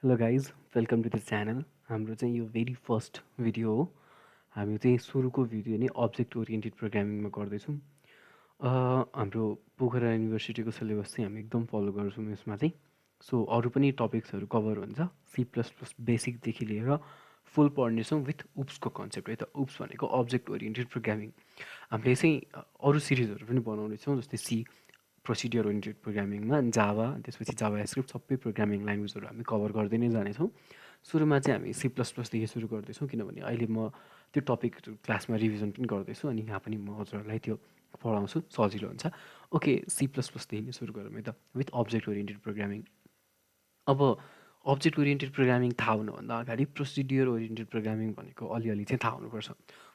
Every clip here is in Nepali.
Hello guys welcome to the channel. हाम्रो चाहिँ यो भेरी फर्स्ट भिडियो हो। हामी चाहिँ सुरुको भिडियो नै अब्जेक्ट ओरिएन्टेड प्रोग्रामिङमा गर्दैछौँ। हाम्रो पोखरा युनिभर्सिटीको सिलेबस चाहिँ हामी एकदम फलो गर्छौँ यसमा चाहिँ। सो अरू पनि टपिक्सहरू कभर हुन्छ, C++ बेसिकदेखि लिएर फुल पढ्नेछौँ विथ उप्सको कन्सेप्ट है त। उप्स भनेको अब्जेक्ट ओरिएन्टेड प्रोग्रामिङ। हामीले चाहिँ अरू सिरिजहरू पनि बनाउनेछौँ, जस्तै सी प्रोसिडियर ओरिएन्टेड प्रोग्रामिङमा जावा, त्यसपछि जावा स्क्रिप्ट सबै प्रोग्रामिङ ल्याङ्ग्वेजहरू हामी कभर गर्दै नै जानेछौँ। सुरुमा चाहिँ हामी C++देखि सुरु गर्दैछौँ, किनभने अहिले म त्यो टपिक क्लासमा रिभिजन पनि गर्दैछु अनि यहाँ पनि म हजुरहरूलाई त्यो पढाउँछु, सजिलो हुन्छ। ओके, C++देखि नै सुरु गरौँ है त, विथ अब्जेक्ट ओरिएन्टेड प्रोग्रामिङ। अब अब्जेक्ट ओरिएन्टेड प्रोग्रामिङ थाहा हुनुभन्दा अगाडि प्रोसिडियर ओरिएन्टेड प्रोग्रामिङ भनेको अलिअलि चाहिँ थाहा हुनुपर्छ।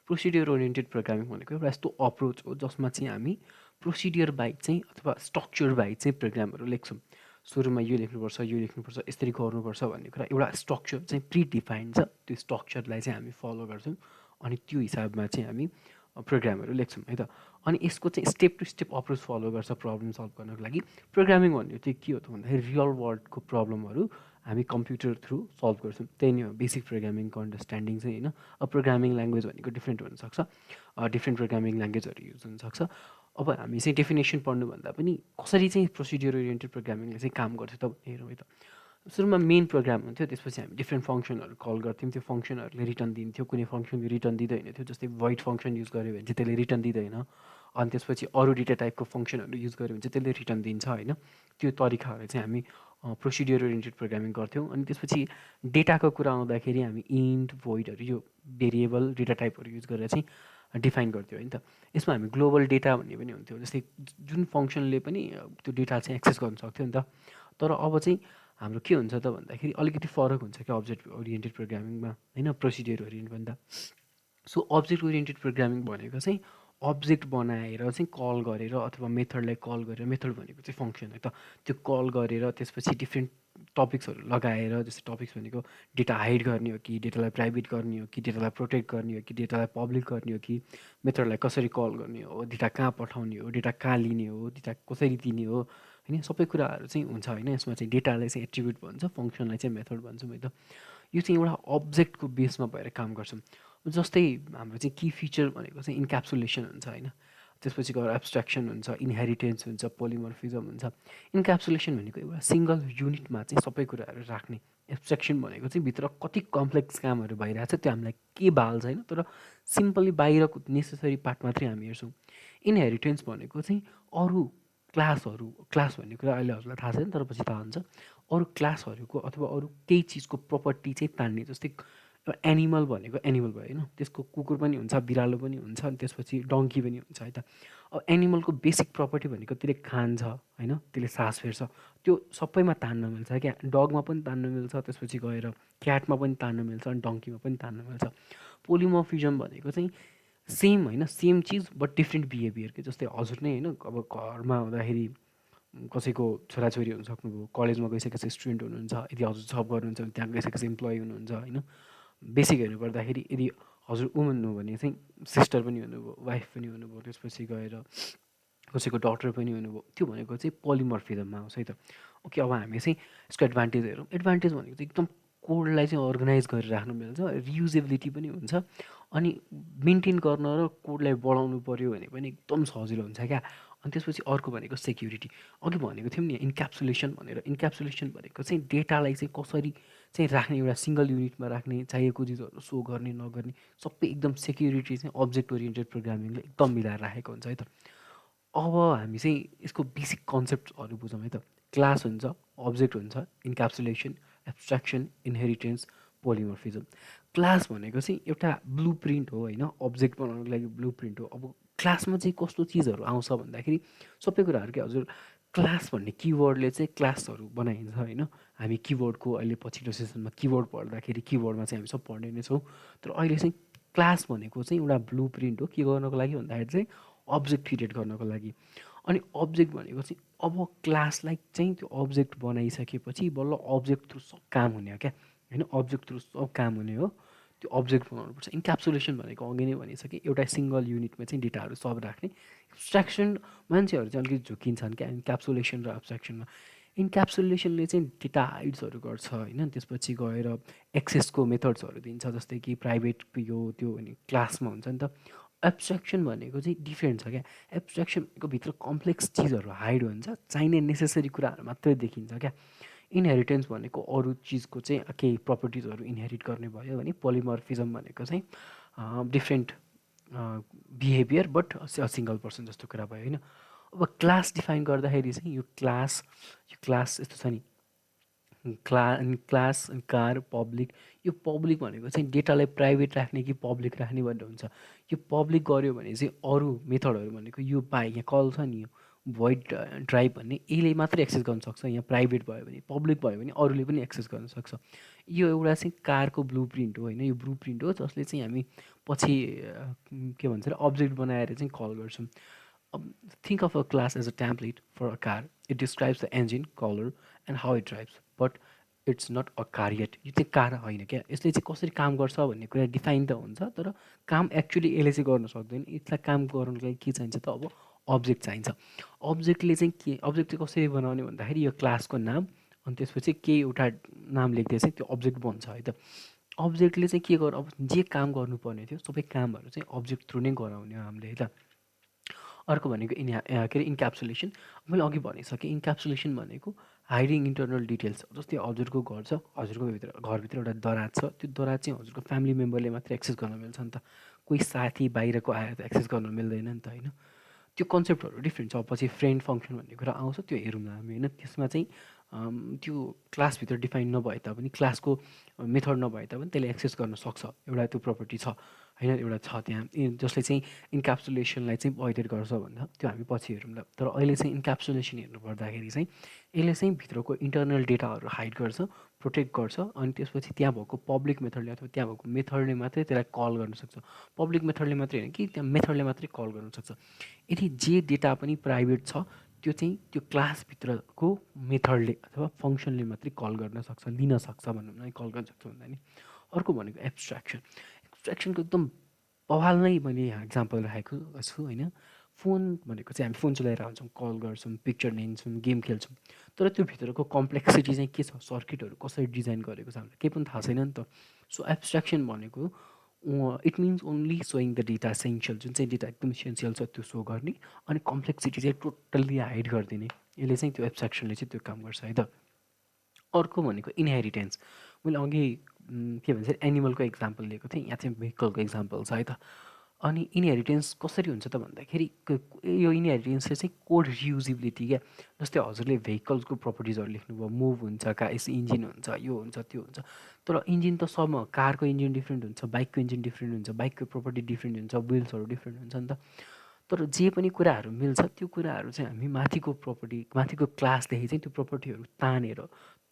प्रोसिडियर ओरिएन्टेड प्रोग्रामिङ भनेको एउटा यस्तो अप्रोच हो जसमा चाहिँ हामी प्रोसिडियर बाहेक चाहिँ अथवा स्ट्रक्चर बाहेक चाहिँ प्रोग्रामहरू लेख्छौँ। सुरुमा यो लेख्नुपर्छ, यो लेख्नुपर्छ, यसरी गर्नुपर्छ भन्ने कुरा एउटा स्ट्रक्चर चाहिँ प्रिडिफाइन्ड छ। त्यो स्ट्रक्चरलाई चाहिँ हामी फलो गर्छौँ अनि त्यो हिसाबमा चाहिँ हामी प्रोग्रामहरू लेख्छौँ है त। अनि यसको चाहिँ step to step approach follow गर्छ प्रब्लम सल्भ गर्नको लागि। प्रोग्रामिङ भन्ने चाहिँ के हो त भन्दाखेरि रियल वर्ल्डको प्रब्लमहरू हामी कम्प्युटर थ्रु सल्भ गर्छौँ, त्यही नै हो बेसिक प्रोग्रामिङको अन्डरस्ट्यान्डिङ चाहिँ होइन। अब प्रोग्रामिङ ल्याङ्ग्वेज भनेको डिफ्रेन्ट हुनसक्छ, डिफ्रेन्ट प्रोग्रामिङ ल्याङ्ग्वेजहरू युज हुनसक्छ। अब हामी चाहिँ डेफिनेसन पढ्नुभन्दा पनि कसरी चाहिँ प्रोसिडियर ओरिएन्टेड प्रोग्रामिङले चाहिँ काम गर्छ त भन्ने हेरौँ है त। सुरुमा मेन प्रोग्राम हुन्थ्यो, त्यसपछि हामी डिफ्रेन्ट फङ्सनहरू कल गर्थ्यौँ, त्यो फङ्सनहरूले रिटर्न दिन्थ्यो। कुनै फङ्सनले रिटर्न दिँदैन थियो, जस्तै void फङ्सन युज गऱ्यो भने चाहिँ त्यसले रिटर्न दिँदैन। अनि त्यसपछि अरू डेटा टाइपको फङ्सनहरू युज गऱ्यो भने चाहिँ त्यसले रिटर्न दिन्छ होइन। त्यो तरिकाहरू चाहिँ हामी प्रोसिडियर ओरिएन्टेड प्रोग्रामिङ गर्थ्यौँ। अनि त्यसपछि डेटाको कुरा आउँदाखेरि हामी इन्ट voidहरू यो भेरिएबल डेटा टाइपहरू युज गरेर चाहिँ डिफाइन गर्थ्यौँ होइन त। यसमा हामी ग्लोबल डेटा भन्ने पनि हुन्थ्यो, जस्तै जुन फङ्सनले पनि त्यो डेटा चाहिँ एक्सेस गर्न सक्थ्यो नि त। तर अब चाहिँ हाम्रो के हुन्छ त भन्दाखेरि अलिकति फरक हुन्छ क्या अब्जेक्ट ओरिएन्टेड प्रोग्रामिङमा होइन, प्रोसिडियर ओरिएन्ट भन्दा। सो अब्जेक्ट ओरिएन्टेड प्रोग्रामिङ भनेको चाहिँ अब्जेक्ट बनाएर चाहिँ कल गरेर अथवा मेथडलाई कल गरेर, मेथड भनेको चाहिँ फङ्सन है त, त्यो कल गरेर त्यसपछि डिफ्रेन्ट टपिक्सहरू लगाएर, जस्तै टपिक्स भनेको डेटा हाइड गर्ने हो कि डेटालाई प्राइभेट गर्ने हो कि डेटालाई प्रोटेक्ट गर्ने हो कि डेटालाई पब्लिक गर्ने हो कि मेथडलाई कसरी कल गर्ने हो, डेटा कहाँ पठाउने हो, डेटा कहाँ लिने हो, डेटा कसरी दिने हो होइन, सबै कुराहरू चाहिँ हुन्छ होइन। यसमा चाहिँ डेटालाई चाहिँ एट्रिब्युट भन्छ, फङ्सनलाई चाहिँ मेथड भन्छौँ है त। यो चाहिँ एउटा अब्जेक्टको बेसमा भएर काम गर्छौँ। जस्तै हाम्रो चाहिँ की फिचर भनेको चाहिँ इन्क्याप्सुलेसन हुन्छ होइन, त्यसपछि गएर एब्स्ट्राक्सन हुन्छ, इन्हेरिटेन्स हुन्छ, पोलिमर्फिजम हुन्छ। इन्क्याप्सुलेसन भनेको एउटा सिङ्गल युनिटमा चाहिँ सबै कुराहरू राख्ने। एब्स्ट्राक्सन भनेको चाहिँ भित्र कति कम्प्लेक्स कामहरू भइरहेछ त्यो हामीलाई के बाल छैन, तर सिम्पली बाहिरको नेसेसरी पार्ट मात्रै हामी हेर्छौँ। इन्हेरिटेन्स भनेको चाहिँ अरू क्लासहरू, क्लास भन्ने कुरा अहिले हजुरलाई थाहा छैन तर पछि थाहा हुन्छ, अरू क्लासहरूको अथवा अरू केही चिजको प्रपर्टी चाहिँ तान्ने। जस्तै एनिमल भनेको एनिमल भयो होइन, त्यसको कुकुर पनि हुन्छ, बिरालो पनि हुन्छ, अनि त्यसपछि डङ्की पनि हुन्छ है त। अब एनिमलको बेसिक प्रपर्टी भनेको त्यसले खान्छ होइन, त्यसले सास फेर्छ, त्यो सबैमा तान्न मिल्छ क्या। डगमा पनि तान्न मिल्छ, त्यसपछि गएर क्याटमा पनि तान्न मिल्छ, अनि डङ्कीमा पनि तान्न मिल्छ। पोलिमर्फिजम भनेको चाहिँ सेम होइन, सेम चिज बट डिफ्रेन्ट बिहेभियर के। जस्तै हजुर नै होइन, अब घरमा हुँदाखेरि कसैको छोराछोरी हुन सक्नुभयो, कलेजमा गइसकेपछि स्टुडेन्ट हुनुहुन्छ, यदि हजुर जब गर्नुहुन्छ भने त्यहाँ गइसकेपछि इम्प्लोइ हुनुहुन्छ होइन। बेसिक हेर्नुपर्दाखेरि यदि हजुर वुमन हो भने चाहिँ सिस्टर पनि हुनुभयो, वाइफ पनि हुनुभयो, त्यसपछि गएर कसैको डटर पनि हुनुभयो, त्यो भनेको चाहिँ पोलिमर्फिजममा आउँछ है त। ओके, अब हामी चाहिँ यसको एडभान्टेज हेरौँ। एडभान्टेज भनेको चाहिँ एकदम कोडलाई चाहिँ अर्गनाइज गरेर राख्नु मिल्छ, रियुजेबिलिटी पनि हुन्छ, अनि मेन्टेन गर्न र कोडलाई बढाउनु पऱ्यो भने पनि एकदम सजिलो हुन्छ क्या। अनि त्यसपछि अर्को भनेको सेक्युरिटी। अघि भनेको थियौँ नि इन्क्याप्सुलेसन भनेर। इन्क्याप्सुलेसन भनेको चाहिँ डेटालाई चाहिँ कसरी चाहिँ राख्ने, एउटा सिङ्गल युनिटमा राख्ने, चाहिएको चिजहरू सो गर्ने नगर्ने सबै एकदम सेक्युरिटी चाहिँ अब्जेक्ट ओरिएन्टेड प्रोग्रामिङले एकदम मिलाएर राखेको हुन्छ है त। अब हामी चाहिँ यसको बेसिक कन्सेप्टहरू बुझौँ है त। क्लास हुन्छ, अब्जेक्ट हुन्छ, इन्क्याप्सुलेसन, एब्स्ट्राक्सन, इन्हेरिटेन्स, पोलिमर्फिजम। क्लास भनेको चाहिँ एउटा ब्लु प्रिन्ट हो होइन, अब्जेक्ट बनाउनको लागि ब्लु प्रिन्ट हो। अब क्लासमा चाहिँ कस्तो चिजहरू आउँछ भन्दाखेरि सबै कुराहरू के, हजुर क्लास भन्ने किवर्डले चाहिँ क्लासहरू बनाइन्छ होइन। हामी किबोर्डको अहिले पछिल्लो सेसनमा किबोर्ड पढ्दाखेरि किबोर्डमा चाहिँ हामी सब पढ्ने नै छौँ, तर अहिले चाहिँ क्लास भनेको चाहिँ एउटा ब्लु प्रिन्ट हो। के गर्नको लागि भन्दाखेरि चाहिँ अब्जेक्ट क्रिएट गर्नको लागि। अनि अब्जेक्ट भनेको चाहिँ अब क्लासलाई चाहिँ त्यो अब्जेक्ट बनाइसकेपछि बल्ल अब्जेक्ट थ्रु सब काम हुने हो क्या होइन, अब्जेक्ट थ्रु सब काम हुने हो। त्यो अब्जेक्ट बनाउनुपर्छ। इन्क्याप्सुलेसन भनेको अघि नै भनिसकेँ, एउटा सिङ्गल युनिटमा चाहिँ डेटाहरू सब राख्ने। एब्स्ट्राक्सन मान्छेहरू चाहिँ अलिकति झुकिन्छन् क्या इन्क्याप्सुलेसन र एब्स्ट्राक्सनमा। इन्क्याप्सुलेसनले चाहिँ डेटा हाइड्सहरू गर्छ होइन, त्यसपछि गएर एक्सेसको मेथड्सहरू दिन्छ, जस्तै कि प्राइभेट यो त्यो भने क्लासमा हुन्छ नि त। एब्स्ट्र्याक्सन भनेको चाहिँ डिफ्रेन्ट छ क्या। एब्स्ट्र्याक्सन भनेको भित्र कम्प्लेक्स चिजहरू हाइड हुन्छ, चाहिने नेसेसरी कुराहरू मात्रै देखिन्छ क्या। इनहेरिटेन्स भनेको अरू चिजको चाहिँ केही प्रपर्टिजहरू इनहेरिट गर्ने भयो भने पोलिमर्फिजम भनेको चाहिँ different behaviour but single person जस्तो कुरा भयो होइन। अब क्लास डिफाइन गर्दाखेरि चाहिँ यो क्लास यस्तो छ नि, क्लास कार पब्लिक। यो पब्लिक भनेको चाहिँ डेटालाई प्राइभेट राख्ने कि पब्लिक राख्ने भनेर हुन्छ। यो पब्लिक गऱ्यो भने चाहिँ अरू मेथडहरू भनेको यो यहाँ कल छ नि, यो भोइड ड्राइभ भन्ने, यसले मात्रै एक्सेस गर्न सक्छ। यहाँ प्राइभेट भयो भने, पब्लिक भयो भने अरूले पनि एक्सेस गर्न सक्छ। यो एउटा चाहिँ कारको ब्लु प्रिन्ट हो होइन, यो ब्लु प्रिन्ट हो जसले चाहिँ हामी पछि के भन्छ अरे अब्जेक्ट बनाएर चाहिँ कल गर्छौँ। Think of a class as a template for a car. It describes the engine, color, and how it drives. But it's not a car yet. यो चाहिँ कार होइन क्या। यसले चाहिँ कसरी काम गर्छ भन्ने कुरा डिफाइन त हुन्छ, तर काम एक्चुअली यसले चाहिँ गर्न सक्दैन। यसलाई काम गर्नुको लागि के चाहिन्छ त, अब अब्जेक्ट चाहिन्छ। अब्जेक्टले चाहिँ के, अब्जेक्ट चाहिँ कसरी बनाउने भन्दाखेरि यो क्लासको नाम अनि त्यसपछि केही एउटा नाम लेख्दै चाहिँ त्यो अब्जेक्ट बन्छ है त। अब्जेक्टले चाहिँ के गर्नु, अब जे काम गर्नुपर्ने थियो सबै कामहरू चाहिँ अब्जेक्ट थ्रु नै गराउने हो हामीले है त। अर्को भनेको के अरे इन्क्याप्सुलेसन। मैले अघि भनिसकेँ, इन्क्याप्सुलेसन भनेको हाइडिङ इन्टरनल डिटेल्स। जस्तै हजुरको घर छ, हजुरको घरभित्र एउटा दराज छ, त्यो दराज चाहिँ हजुरको फ्यामिली मेम्बरले मात्रै एक्सेस गर्न मिल्छ नि त, कोही साथी बाहिरको आएर त एक्सेस गर्न मिल्दैन नि त होइन। त्यो कन्सेप्टहरू डिफ्रेन्ट छ। पछि फ्रेन्ड फङ्सन भन्ने कुरा आउँछ, त्यो हेरौँला हामी होइन। त्यसमा चाहिँ त्यो क्लासभित्र डिफाइन नभए तापनि, क्लासको मेथड नभए तापनि त्यसले एक्सेस गर्न सक्छ, एउटा त्यो प्रपर्टी छ होइन, एउटा छ त्यहाँ जसले चाहिँ इन्क्याप्सुलेसनलाई चाहिँ भोइडेड गर्छ भन्दा, त्यो हामी पछि हेरौँला। तर अहिले चाहिँ इन्क्याप्सुलेसन हेर्नु पर्दाखेरि चाहिँ यसले चाहिँ भित्रको इन्टरनल डेटाहरू हाइड गर्छ, प्रोटेक्ट गर्छ, अनि त्यसपछि त्यहाँ भएको पब्लिक मेथडले अथवा त्यहाँ भएको मेथडले मात्रै त्यसलाई कल गर्न सक्छ। पब्लिक मेथडले मात्रै होइन कि, त्यहाँ मेथडले मात्रै कल गर्न सक्छ। यदि जे डेटा पनि प्राइभेट छ त्यो चाहिँ त्यो क्लासभित्रको मेथडले अथवा फङ्सनले मात्रै कल गर्न सक्छ, लिन सक्छ भनौँ न, कल गर्न सक्छ भन्दा नि। अर्को भनेको एब्स्ट्र्याक्सन। एब्स्ट्र्याक्सनको एकदम बवाल नै मैले यहाँ इक्जाम्पल राखेको छु होइन। फोन भनेको चाहिँ हामी फोन चलाएर हुन्छौँ, कल गर्छौँ, पिक्चर लिन्छौँ, गेम खेल्छौँ, तर त्यो भित्रको कम्प्लेक्सिटी चाहिँ के छ, सर्किटहरू कसरी डिजाइन गरेको छ हामीलाई केही पनि थाहा छैन नि त। सो एब्स्ट्र्याक्सन भनेको it means only showing the data essential, जुन चाहिँ डेटा एकदम इसेन्सियल छ त्यो सो गर्ने, अनि कम्प्लेक्सिटी चाहिँ टोटल्ली हाइड गरिदिने। यसले चाहिँ त्यो एब्स्ट्र्याक्सनले चाहिँ त्यो काम गर्छ है त। अर्को भनेको इनहेरिटेन्स। मैले अघि के भन्छ एनिमलको इक्जाम्पल लिएको थिएँ, यहाँ चाहिँ भेहिकलको इक्जाम्पल छ है त। अनि इनहेरिटेन्स कसरी हुन्छ त भन्दाखेरि यो इनहेरिटेन्सले चाहिँ कोड रियुजिबिलिटी क्या। जस्तै हजुरले भेहिकल्सको प्रपर्टिजहरू लेख्नुभयो, मुभ हुन्छ, इन्जिन हुन्छ, यो हुन्छ त्यो हुन्छ, तर इन्जिन त सब कारको इन्जिन डिफ्रेन्ट हुन्छ, बाइकको इन्जिन डिफ्रेन्ट हुन्छ, बाइकको प्रपर्टी डिफ्रेन्ट हुन्छ, विल्सहरू डिफ्रेन्ट हुन्छ नि त। तर जे पनि कुराहरू मिल्छ त्यो कुराहरू चाहिँ हामी माथिको प्रपर्टी, माथिको क्लासदेखि चाहिँ त्यो प्रपर्टीहरू तानेर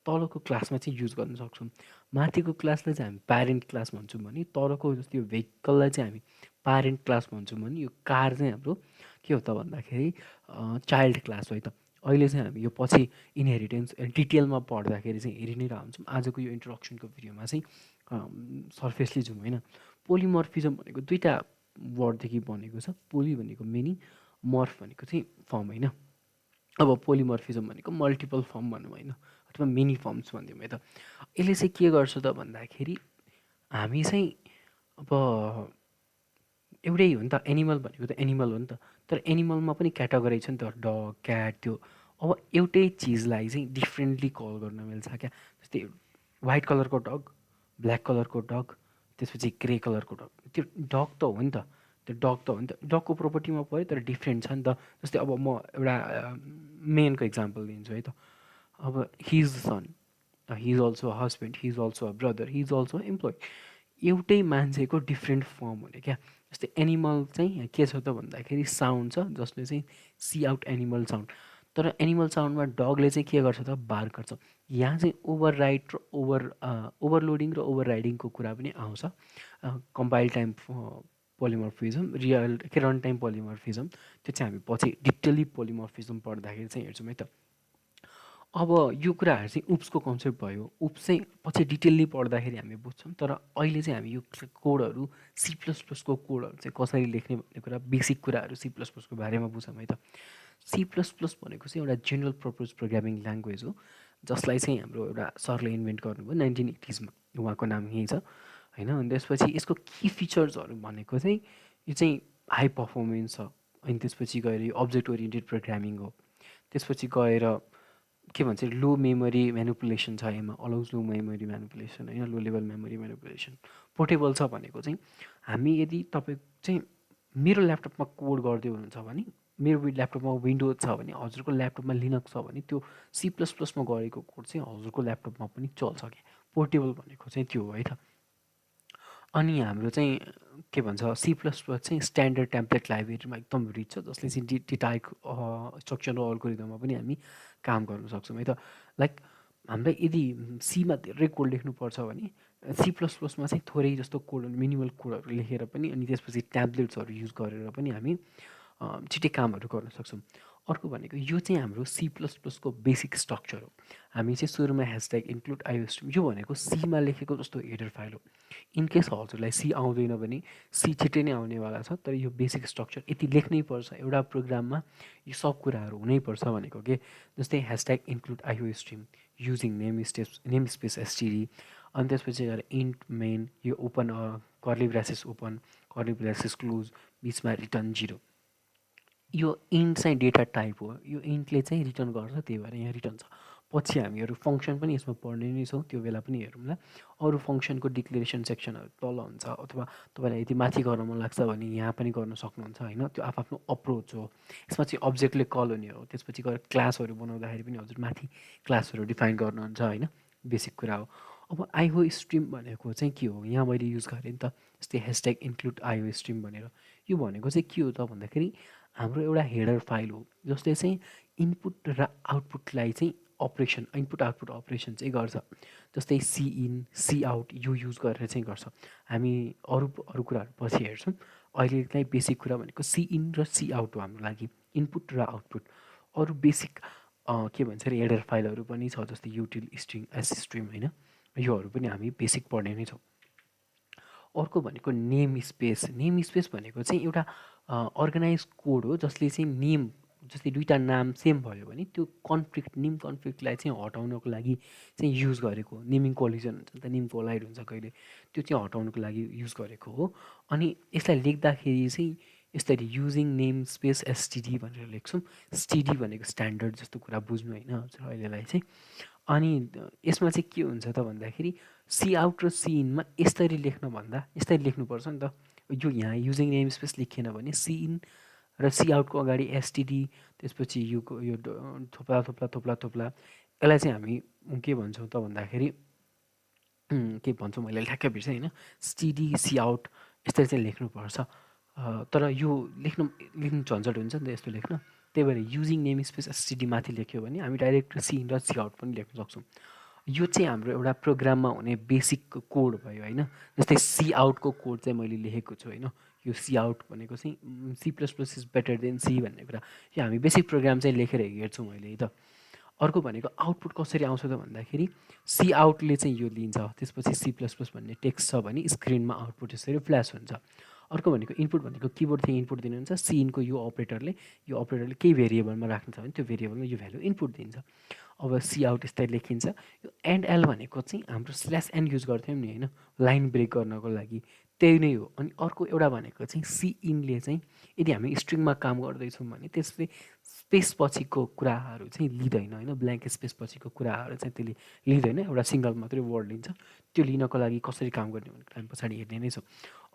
तलको क्लासमा चाहिँ युज गर्न सक्छौँ। माथिको क्लासलाई चाहिँ हामी प्यारेन्ट क्लास भन्छौँ भने, तलको जस्तो यो भेहिकललाई चाहिँ हामी प्यारेन्ट क्लास भन्छौँ भने, यो कार चाहिँ हाम्रो के हो त भन्दाखेरि चाइल्ड क्लास हो है त। अहिले चाहिँ हामी यो पछि इनहेरिटेन्स डिटेलमा पढ्दाखेरि चाहिँ हेरि नै रहन्छौँ। आजको यो इन्ट्रोडक्सनको भिडियोमा चाहिँ सर्फेसली जाउँ होइन। पोलिमर्फिजम भनेको दुईवटा वर्डदेखि बनेको छ। पोली भनेको मेनी, मर्फ भनेको चाहिँ फर्म होइन। अब पोलिमर्फिजम भनेको मल्टिपल फर्म भनौँ होइन, अथवा मेनी फर्म्स भनिदिउँ है त। यसले चाहिँ के गर्छ त भन्दाखेरि हामी चाहिँ अब एउटै हो नि त, एनिमल भनेको त एनिमल हो नि त, तर एनिमलमा पनि क्याटेगोरी छ नि त, डग, क्याट, त्यो। अब एउटै चिजलाई चाहिँ डिफ्रेन्टली कल गर्न मिल्छ क्या। जस्तै वाइट कलरको डग, ब्ल्याक कलरको डग, त्यसपछि ग्रे कलरको डग, त्यो डग त हो नि त, त्यो डग त हो नि त, डगको प्रोपर्टीमा पऱ्यो तर डिफ्रेन्ट छ नि त। जस्तै अब म एउटा मेनको इक्जाम्पल दिन्छु है त। अब he is the son, he is also a husband, he is also a brother, he is also employee. एउटै मान्छेको डिफ्रेन्ट फर्म हुने क्या। जस्तै एनिमल चाहिँ के छ त भन्दाखेरि साउन्ड छ जसले चाहिँ सी आउट एनिमल साउन्ड, तर एनिमल साउन्डमा डगले चाहिँ के गर्छ त बार गर्छ। यहाँ चाहिँ ओभरराइड र ओभरलोडिङ र ओभरराइडिङको कुरा पनि आउँछ। कम्पाइल टाइम पोलिमर्फिजम, रियल के रन टाइम पोलिमर्फिजम, त्यो चाहिँ हामी पछि डिटेली पोलिमर्फिजम पढ्दाखेरि चाहिँ हेर्छौँ है त। अब यो कुराहरू चाहिँ उप्सको कन्सेप्ट भयो। उप्स चाहिँ पछि डिटेलली पढ्दाखेरि हामी बुझ्छौँ, तर अहिले चाहिँ हामी यो कोडहरू सी प्लस प्लसको कोडहरू चाहिँ कसरी लेख्ने भन्ने कुरा, बेसिक कुराहरू सी प्लस प्लसको बारेमा बुझौँ है त। सी प्लस प्लस भनेको चाहिँ एउटा जेनरल पर्पज प्रोग्रामिङ ल्याङ्ग्वेज हो, जसलाई चाहिँ हाम्रो एउटा सरले इन्भेन्ट गर्नुभयो 1980sमा, उहाँको नाम यही छ होइन। अनि त्यसपछि यसको की फिचर्सहरू भनेको चाहिँ यो चाहिँ हाई पर्फर्मेन्स छ, अनि त्यसपछि गएर यो अब्जेक्ट ओरिएन्टेड प्रोग्रामिङ हो। त्यसपछि गएर के भन्छ लो मेमोरी म्यानिपुलेसन छ यसमा, अलाउज लो मेमोरी म्यानिपुलेसन होइन, लो लेभल मेमोरी म्यानिपुलेसन। पोर्टेबल छ भनेको चाहिँ हामी यदि तपाईँ चाहिँ मेरो ल्यापटपमा कोड गर्दै हुनुहुन्छ भने, मेरो ल्यापटपमा विन्डोज छ भने, हजुरको ल्यापटपमा लिनक्स छ भने त्यो सी प्लस प्लसमा गरेको कोड चाहिँ हजुरको ल्यापटपमा पनि चल्छ क्या। पोर्टेबल भनेको चाहिँ त्यो हो है त। अनि हाम्रो चाहिँ के भन्छ सी प्लस प्लस चाहिँ स्ट्यान्डर्ड टेम्प्लेट लाइब्रेरीमा एकदम रिच छ, जसले चाहिँ डिटाइक स्ट्रक्चर र अल्गोरिदममा पनि हामी काम गर्न सक्छौँ है त। लाइक हामीलाई यदि सीमा धेरै कोड लेख्नुपर्छ भने सी प्लस प्लसमा चाहिँ थोरै जस्तो कोड, मिनिमल कोडहरू लेखेर पनि अनि त्यसपछि ट्याब्लेट्सहरू युज गरेर पनि हामी छिट्टै कामहरू गर्न सक्छौँ। अर्को भनेको यो चाहिँ हाम्रो सी प्लस प्लसको बेसिक स्ट्रक्चर हो। हामी चाहिँ सुरुमा ह्यासट्याग इन्क्लुड आइयोस्ट्रिम, यो भनेको सीमा लेखेको जस्तो हेडर फाइल हो। इनकेस हजुरलाई सी आउँदैन भने सी छिट्टै नै आउनेवाला छ, तर यो बेसिक स्ट्रक्चर यति लेख्नै पर्छ एउटा प्रोग्राममा, यो सब कुराहरू हुनैपर्छ भनेको के। जस्तै hashtag include iostream using namespace std, अनि त्यसपछि गएर इन्ट मेन, यो open curly braces open curly braces close, बिचमा रिटर्न 0। यो इन्ट चाहिँ डेटा टाइप हो, यो इन्टले चाहिँ रिटर्न गर्छ, त्यही भएर यहाँ रिटर्न छ। पछि हामीहरू फङ्सन पनि यसमा पढ्ने नै छौँ, त्यो बेला पनि हेरौँला। अरू फङ्सनको डिक्लेरेसन सेक्सनहरू तल हुन्छ, अथवा तपाईँलाई यदि माथि गर्न मन लाग्छ भने यहाँ पनि गर्न सक्नुहुन्छ होइन, त्यो आफ्नो अप्रोच हो। यसमा चाहिँ अब्जेक्टले कल हुने हो, त्यसपछि गएर क्लासहरू बनाउँदाखेरि पनि हजुर माथि क्लासहरू डिफाइन गर्नुहुन्छ होइन, बेसिक कुरा हो। अब आइओ स्ट्रिम भनेको चाहिँ के हो, यहाँ मैले युज गरेँ नि त, जस्तै ह्यासट्याग इन्क्लुड आइओ स्ट्रिम भनेर। यो भनेको चाहिँ के हो त भन्दाखेरि हाम्रो एउटा हेडर फाइल हो, जसले चाहिँ इनपुट र आउटपुटलाई चाहिँ अपरेसन, इनपुट आउटपुट अपरेसन चाहिँ गर्छ। जस्तै सी इन सी आउट यो युज गरेर चाहिँ गर्छ। हामी अरू अरू कुराहरू पछि हेर्छौँ, अहिलेलाई बेसिक कुरा भनेको सी इन र सी आउट हो हाम्रो लागि, इनपुट र आउटपुट। अरू बेसिक के भन्छ अरे हेडर फाइलहरू पनि छ, जस्तै युटिल स्ट्रिङ एस स्ट्रिम होइन, योहरू पनि हामी बेसिक पढ्ने नै छौँ। अर्को भनेको नेम स्पेस। नेम स्पेस भनेको चाहिँ एउटा अर्गनाइज कोड हो, जसले चाहिँ नेम, जस्तै दुईवटा नाम सेम भयो भने त्यो कन्फ्लिक्ट, नेम कन्फ्लिक्टलाई चाहिँ हटाउनको लागि चाहिँ युज गरेको। नेमिङ कोलिजन हुन्छ नि त, नेम कोलाइड हुन्छ कहिले, त्यो चाहिँ हटाउनको लागि युज गरेको हो। अनि यसलाई लेख्दाखेरि चाहिँ यसरी युजिङ नेम स्पेस एसटिडी भनेर लेख्छौँ। एसटिडी भनेको स्ट्यान्डर्ड जस्तो कुरा बुझ्नु होइन हजुर अहिलेलाई चाहिँ। अनि यसमा चाहिँ के हुन्छ त भन्दाखेरि सी आउट र सी इनमा यसरी लेख्न भन्दा यसरी लेख्नुपर्छ नि त। यो यहाँ युजिङ नेम स्पेस लेखिएन भने सी इन र सी आउटको अगाडि एसटिडी, त्यसपछि यो थोप्ला थोप्ला थोप्ला थोप्ला, यसलाई चाहिँ हामी के भन्छौँ त भन्दाखेरि के भन्छौँ मैले ठ्याक्कै बिर्सेँ होइन, एसटिडी सी आउट यसरी चाहिँ लेख्नुपर्छ। तर यो लेख्नु झन्झट हुन्छ नि त यस्तो लेख्न, त्यही भएर युजिङ नेम स्पेस एसटिडी माथि लेख्यो भने हामी डाइरेक्ट सी इन र सी आउट पनि लेख्न सक्छौँ। यो चाहिँ हाम्रो एउटा प्रोग्राममा हुने बेसिक कोड भयो होइन। जस्तै सी आउटको कोड चाहिँ मैले लेखेको छु होइन, यो सी आउट भनेको चाहिँ C plus plus is better than C भन्ने कुरा, यो हामी बेसिक प्रोग्राम चाहिँ लेखेर हेर्छौँ मैले है त। अर्को भनेको आउटपुट कसरी आउँछ त भन्दाखेरि सी आउटले चाहिँ यो लिन्छ, त्यसपछि सी प्लस प्लस भन्ने टेक्स्ट छ भने स्क्रिनमा आउटपुट यसरी फ्ल्यास हुन्छ। अर्को भनेको इनपुट भनेको किबोर्डदेखि इनपुट दिनुहुन्छ, सी इनको यो अपरेटरले केही भेरिएबलमा राख्नु छ भने त्यो भेरिएबलमा यो भ्यालु इनपुट दिन्छ। अब सी आउट यस्तै लेखिन्छ। यो एन्ड एल भनेको चाहिँ हाम्रो स्ल्यास एन युज गर्थ्यौँ नि होइन, लाइन ब्रेक गर्नको लागि, त्यही नै हो। अनि अर्को एउटा भनेको चाहिँ सी इनले चाहिँ यदि हामी स्ट्रिङमा काम गर्दैछौँ भने त्यसले स्पेस पछिको कुराहरू चाहिँ लिँदैन होइन, ब्ल्याङ्क स्पेस पछिको कुराहरू चाहिँ त्यसले लिँदैन, एउटा सिङ्गल मात्रै वर्ड लिन्छ। त्यो लिनको लागि कसरी काम गर्ने भनेको हामी पछाडि हेर्ने नै छौँ।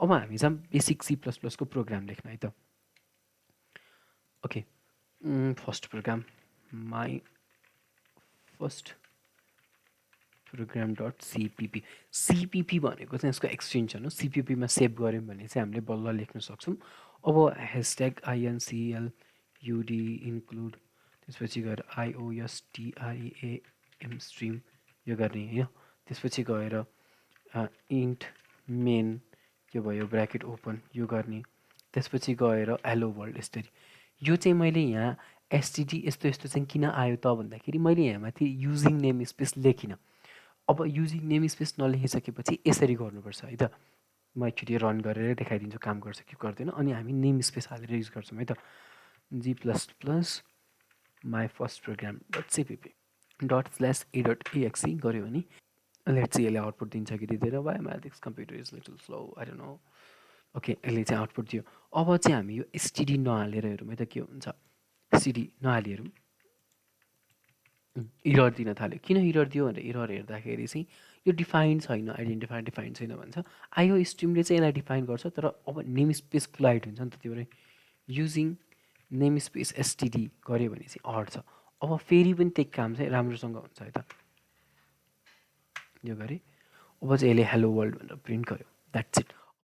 अब हामी चाहिँ बेसिक सी प्लस प्लसको प्रोग्राम लेख्न है त। Okay, first program my first program dot CPP. CPP भनेको चाहिँ यसको एक्सटेन्सन हो, सिपिपीमा सेभ गऱ्यौँ भने चाहिँ हामीले बल्ल लेख्न सक्छौँ। अब ह्यासट्याग आइएनसिएल युडी इन्क्लुड, त्यसपछि गएर आइओएसटिआइएएम स्ट्रिम यो गर्ने होइन, त्यसपछि गएर इन्ट मेन यो भयो ब्राकेट ओपन यो गर्ने, त्यसपछि गएर हेलो वर्ल्ड यसरी। यो चाहिँ मैले यहाँ एसटिडी यस्तो यस्तो चाहिँ किन आयो त भन्दाखेरि मैले यहाँ माथि युजिङ नेम स्पेस लेखिनँ। अब युजिङ नेम स्पेस नलेखिसकेपछि यसरी गर्नुपर्छ है त। म एकचोटि रन गरेर देखाइदिन्छु काम गर्छ कि गर्दैन, अनि हामी नेम स्पेस हालेर युज गर्छौँ है त। G plus plus my first program dot CPP ./a.exe गऱ्यो भने लेट्स चाहिँ यसले आउटपुट दिन्छ कि दिँदैन why maths computer is little slow I don't know okay यसले चाहिँ आउटपुट दियो अब चाहिँ हामी यो एसटिडी नहालेर हेरौँ है त के हुन्छ सिडी नहाली हेरौँ इरर दिन थाल्यो किन इरर दियो भनेर इरर हेर्दाखेरि चाहिँ यो डिफाइन छैन आइडेन्टिफाई डिफाइन छैन भन्छ आयो स्ट्रिमले चाहिँ यसलाई डिफाइन गर्छ तर अब नेम स्पेस क्लाइड हुन्छ नि त त्यो भएर युजिङ नेम स्पेस एसटिडी गऱ्यो भने चाहिँ अड छ अब फेरि पनि त्यही काम चाहिँ राम्रोसँग हुन्छ है त यो गरेँ अब चाहिँ यसले हेलो वर्ल्ड भनेर प्रिन्ट गर्यो द्याट्स इट